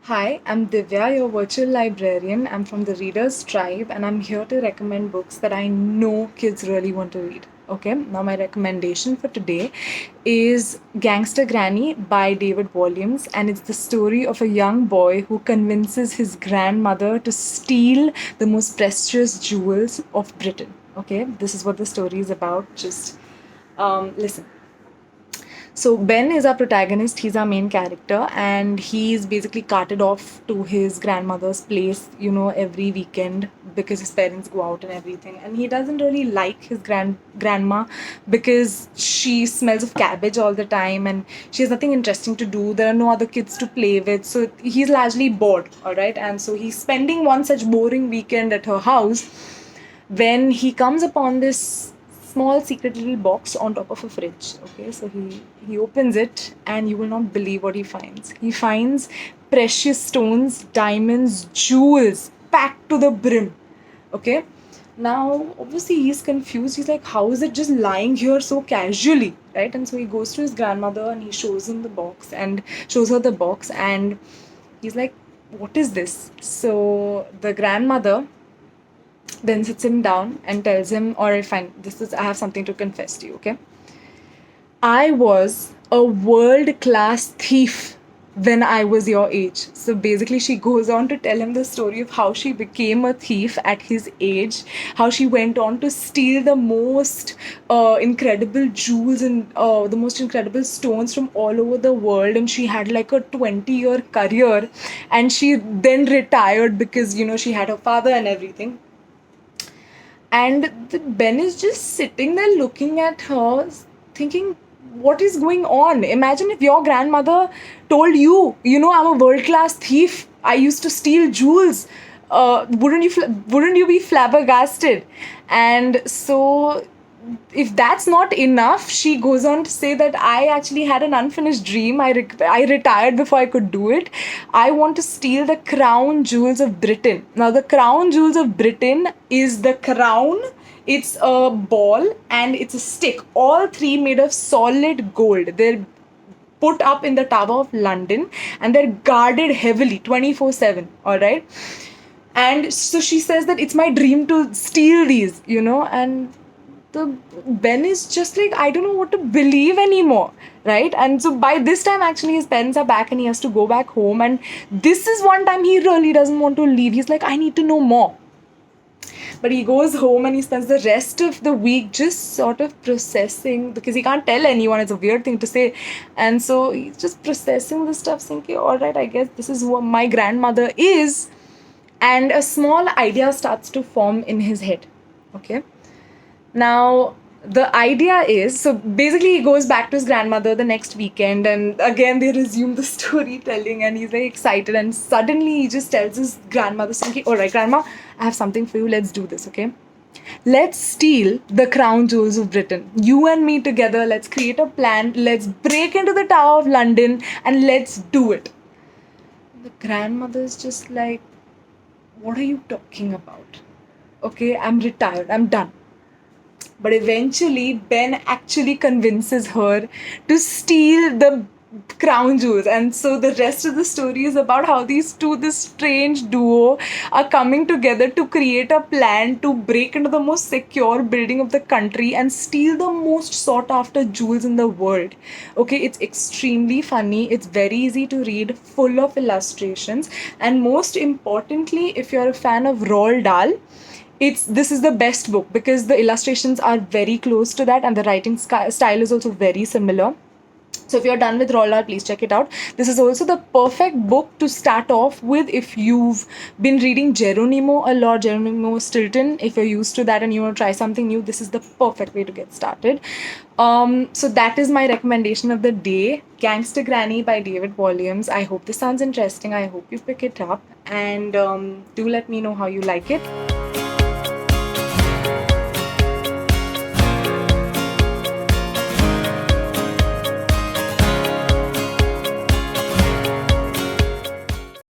Hi, I'm Divya, your virtual librarian. I'm from the Readers Tribe, and I'm here to recommend books that I know kids really want to read. Okay, now my recommendation for today is Gangster Granny by David Walliams, and it's the story of a young boy who convinces his grandmother to steal the most precious jewels of Britain. Okay, this is what the story is about. Just listen. So Ben is our protagonist, he's our main character, and he's basically carted off to his grandmother's place, every weekend because his parents go out and everything. And he doesn't really like his grandma because she smells of cabbage all the time and she has nothing interesting to do. There are no other kids to play with. So he's largely bored, all right? And so he's spending one such boring weekend at her house when he comes upon this small secret little box on top of a fridge. Okay, so he opens it and you will not believe what he finds. He finds precious stones, diamonds, jewels packed to the brim. Okay, now obviously he's confused. He's like, how is it just lying here so casually, right? And so he goes to his grandmother and he shows him the box and shows her the box, and he's like, what is this? So the grandmother then sits him down and tells him, all right, fine, I have something to confess to you, okay? I was a world class thief when I was your age. So basically, she goes on to tell him the story of how she became a thief at his age, how she went on to steal the most incredible jewels and the most incredible stones from all over the world. And she had like a 20-year career. And she then retired because, she had her father and everything. And Ben is just sitting there looking at her, thinking, what is going on? Imagine if your grandmother told you, I'm a world class thief. I used to steal jewels. Wouldn't you be flabbergasted? And so if that's not enough, she goes on to say that I actually had an unfinished dream. I retired before I could do it. I want to steal the crown jewels of Britain. Now, the crown jewels of Britain is the crown, it's a ball, and it's a stick. All three made of solid gold. They're put up in the Tower of London and they're guarded heavily 24/7. All right. And so she says that it's my dream to steal these, and the Ben is just like, I don't know what to believe anymore, right? And so by this time, actually, his parents are back and he has to go back home. And this is one time he really doesn't want to leave. He's like, I need to know more. But he goes home and he spends the rest of the week just sort of processing, because he can't tell anyone. It's a weird thing to say. And so he's just processing the stuff, thinking, all right, I guess this is what my grandmother is. And a small idea starts to form in his head. Okay. Now, the idea is, so basically he goes back to his grandmother the next weekend, and again they resume the storytelling, and he's very excited. And suddenly he just tells his grandmother, something, all right, grandma, I have something for you. Let's do this, okay? Let's steal the crown jewels of Britain. You and me together, let's create a plan. Let's break into the Tower of London and let's do it. The grandmother's just like, what are you talking about? Okay, I'm retired. I'm done. But eventually, Ben actually convinces her to steal the crown jewels. And so the rest of the story is about how this strange duo, are coming together to create a plan to break into the most secure building of the country and steal the most sought after jewels in the world. Okay, it's extremely funny. It's very easy to read, full of illustrations. And most importantly, if you're a fan of Roald Dahl, this is the best book because the illustrations are very close to that and the writing style is also very similar. So if you're done with Roald Dahl, please check it out. This is also the perfect book to start off with if you've been reading Geronimo a lot, Geronimo Stilton. If you're used to that and you want to try something new, this is the perfect way to get started. So that is my recommendation of the day, Gangster Granny by David Walliams. I hope this sounds interesting. I hope you pick it up and do let me know how you like it.